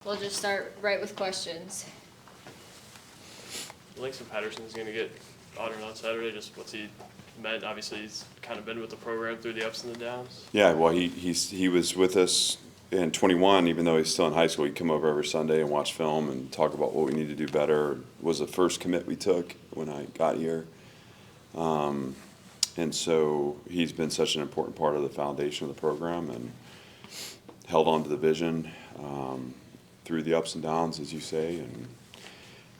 We'll just start right with questions. Langston Patterson's going to get honored on Saturday. Just what's he meant? Obviously, he's kind of been with the program through the ups and the downs. Yeah, well, he was with us in 21, even though he's still in high school. He'd come over every Sunday and watch film and talk about what we need to do better. Was the first commit we took when I got here. And so he's been such an important part of the foundation of the program and held on to the vision through the ups and downs, as you say. And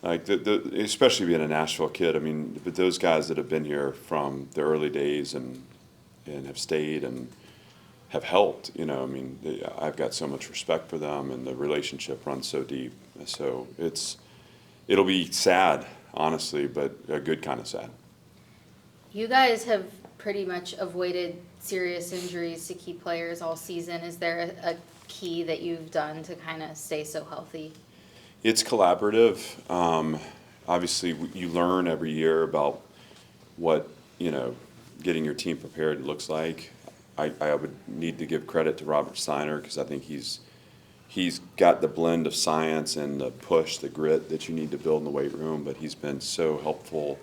like especially being a Nashville kid, I mean, but those guys that have been here from the early days and have stayed and have helped, I mean, I've got so much respect for them, and the relationship runs so deep. So it'll be sad, honestly, but a good kind of sad. You guys have pretty much avoided serious injuries to key players all season. Is there a key that you've done to kind of stay so healthy? It's collaborative. Obviously, you learn every year about what, getting your team prepared looks like. I would need to give credit to Robert Steiner because I think he's got the blend of science and the push, the grit that you need to build in the weight room, but he's been so helpful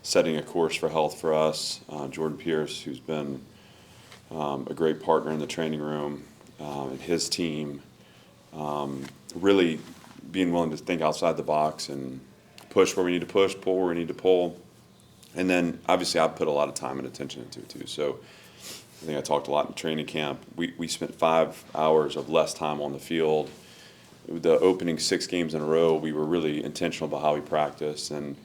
setting a course for health for us. Jordan Pierce, who's been a great partner in the training room, and his team, really being willing to think outside the box and push where we need to push, pull where we need to pull. And then, obviously, I've put a lot of time and attention into it, too. So I think I talked a lot in training camp. We spent 5 hours of less time on the field. The opening 6 games in a row, we were really intentional about how we practiced. And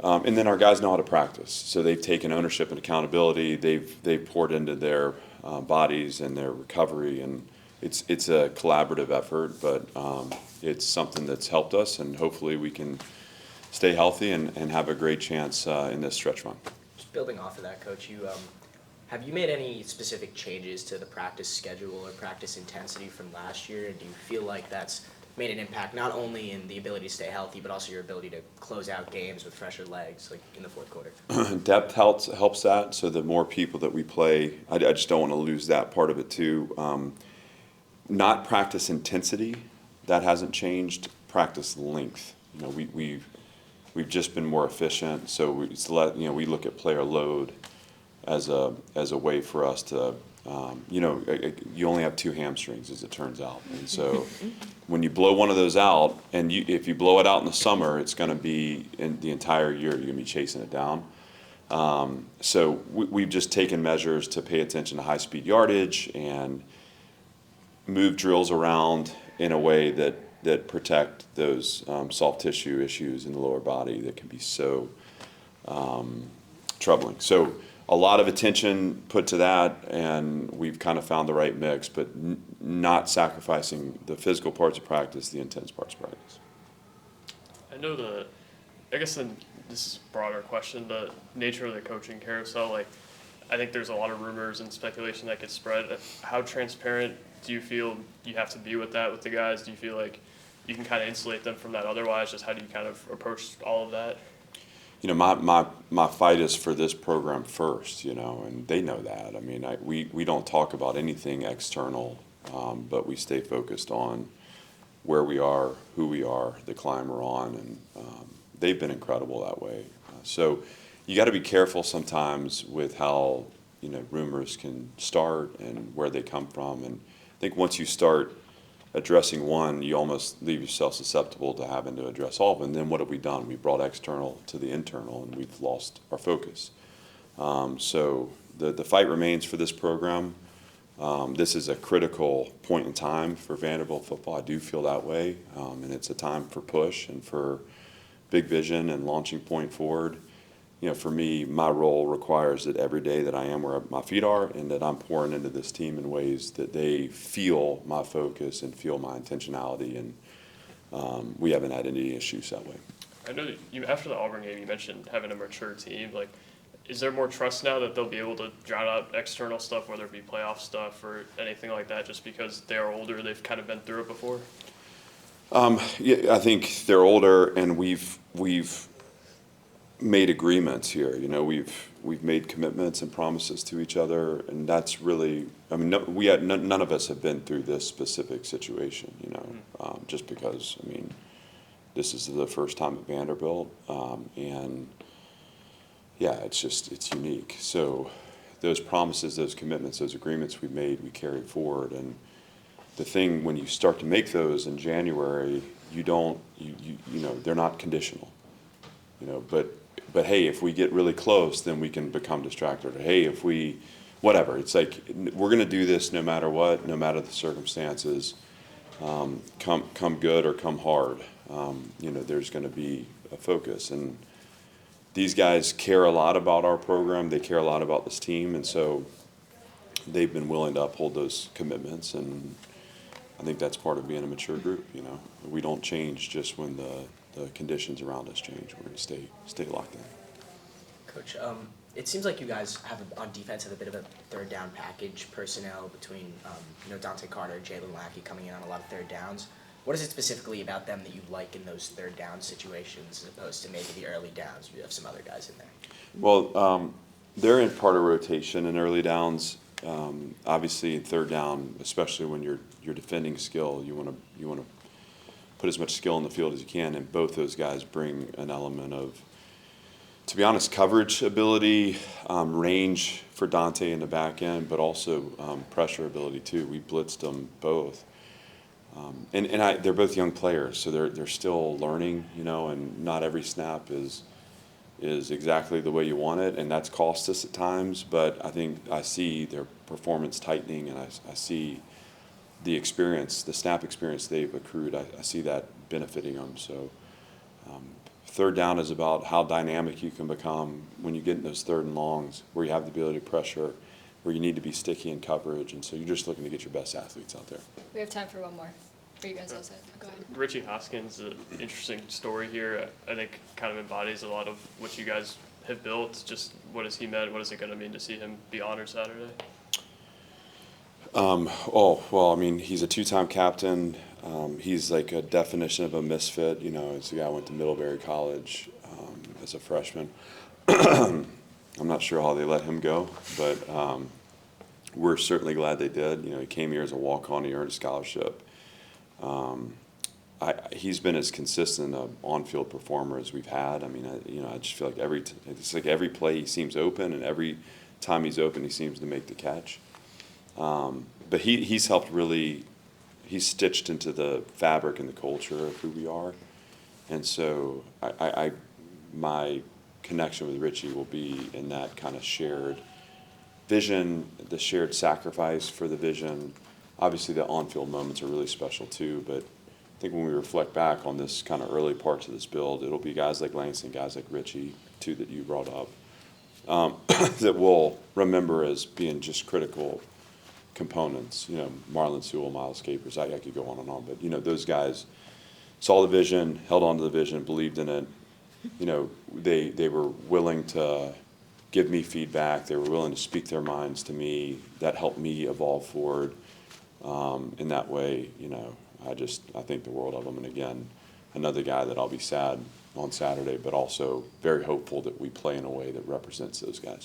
then our guys know how to practice. So they've taken ownership and accountability. They've poured into their bodies and their recovery. And it's a collaborative effort, but it's something that's helped us. And hopefully we can stay healthy and have a great chance in this stretch run. Just building off of that, Coach, have you made any specific changes to the practice schedule or practice intensity from last year? And do you feel like that's made an impact not only in the ability to stay healthy, but also your ability to close out games with fresher legs, like in the fourth quarter? Depth helps that. So the more people that we play, I just don't want to lose that part of it too. Not practice intensity, that hasn't changed. Practice length. We've just been more efficient. So we look at player load as a way for us to, you only have 2 hamstrings, as it turns out. And so when you blow one of those out, and if you blow it out in the summer, it's going to be in the entire year, you're going to be chasing it down. So we've just taken measures to pay attention to high-speed yardage and move drills around in a way that protect those soft tissue issues in the lower body that can be so troubling. So a lot of attention put to that, and we've kind of found the right mix, but not sacrificing the physical parts of practice, the intense parts of practice. I know this is a broader question, the nature of the coaching carousel. Like, I think there's a lot of rumors and speculation that gets spread. How transparent do you feel you have to be with that with the guys? Do you feel like you can kind of insulate them from that otherwise? Just how do you kind of approach all of that? My fight is for this program first, and they know that. I mean, we don't talk about anything external, but we stay focused on where we are, who we are, the climb we're on, and they've been incredible that way. So you got to be careful sometimes with how, rumors can start and where they come from. And I think once you start addressing one, you almost leave yourself susceptible to having to address all of them. And then what have we done? We brought external to the internal, and we've lost our focus. So the fight remains for this program. This is a critical point in time for Vanderbilt football. I do feel that way, and it's a time for push and for big vision and launching point forward. For me, my role requires that every day that I am where my feet are and that I'm pouring into this team in ways that they feel my focus and feel my intentionality, and we haven't had any issues that way. I know that after the Auburn game, you mentioned having a mature team. Like, is there more trust now that they'll be able to drown out external stuff, whether it be playoff stuff or anything like that, just because they are older, they've kind of been through it before? Yeah, I think they're older, and we've made agreements here. You know, we've made commitments and promises to each other, and that's really. I mean, none of us have been through this specific situation. You know, just because. I mean, this is the first time at Vanderbilt, and yeah, it's unique. So those promises, those commitments, those agreements we made, we carry forward. And the thing when you start to make those in January, you know, they're not conditional. You know, but hey, if we get really close, then we can become distracted. Or hey, if we, whatever. It's like we're going to do this no matter what, no matter the circumstances. Come good or come hard. You know, there's going to be a focus, and these guys care a lot about our program. They care a lot about this team, and so they've been willing to uphold those commitments. And I think that's part of being a mature group. You know, we don't change just when the conditions around us change. We're going to stay locked in. Coach, it seems like you guys have on defense have a bit of a third down package personnel between you know, Dante Carter, Jalen Lackey coming in on a lot of third downs. What is it specifically about them that you like in those third down situations as opposed to maybe the early downs? You have some other guys in there. Well, they're in part of rotation in early downs. Obviously, in third down, especially when you're defending skill, you want to put as much skill in the field as you can, and both those guys bring an element of, to be honest, coverage ability, range for Dante in the back end, but also pressure ability too. We blitzed them both. They're both young players, so they're still learning, you know, and not every snap is exactly the way you want it, and that's cost us at times. But I think I see their performance tightening, and I see the experience, the snap experience they've accrued. I see that benefiting them. So third down is about how dynamic you can become when you get in those third and longs, where you have the ability to pressure, where you need to be sticky in coverage, and so you're just looking to get your best athletes out there. We have time for one more. For you guys outside. Go ahead. Richie Hoskins, an interesting story here. I think kind of embodies a lot of what you guys have built. Just what has he meant? What is it going to mean to see him be honored Saturday? Well, I mean, he's a two-time captain. He's like a definition of a misfit. You know, it's a guy who went to Middlebury College as a freshman. I'm not sure how they let him go, but we're certainly glad they did. You know, he came here as a walk-on. He earned a scholarship. He's been as consistent an on-field performer as we've had. I mean, I just feel like every play he seems open, and every time he's open, he seems to make the catch. But he's helped really. He's stitched into the fabric and the culture of who we are, and so my connection with Richie will be in that kind of shared vision, the shared sacrifice for the vision. Obviously, the on-field moments are really special too, but I think when we reflect back on this kind of early parts of this build, it'll be guys like Langston, guys like Richie, too, that you brought up, that we'll remember as being just critical components. You know, Marlon Sewell, Miles Capers, I could go on and on, but, you know, those guys saw the vision, held on to the vision, believed in it. You know, they were willing to give me feedback. They were willing to speak their minds to me. That helped me evolve forward. In that way, you know, I think the world of him. And again, another guy that I'll be sad on Saturday, but also very hopeful that we play in a way that represents those guys.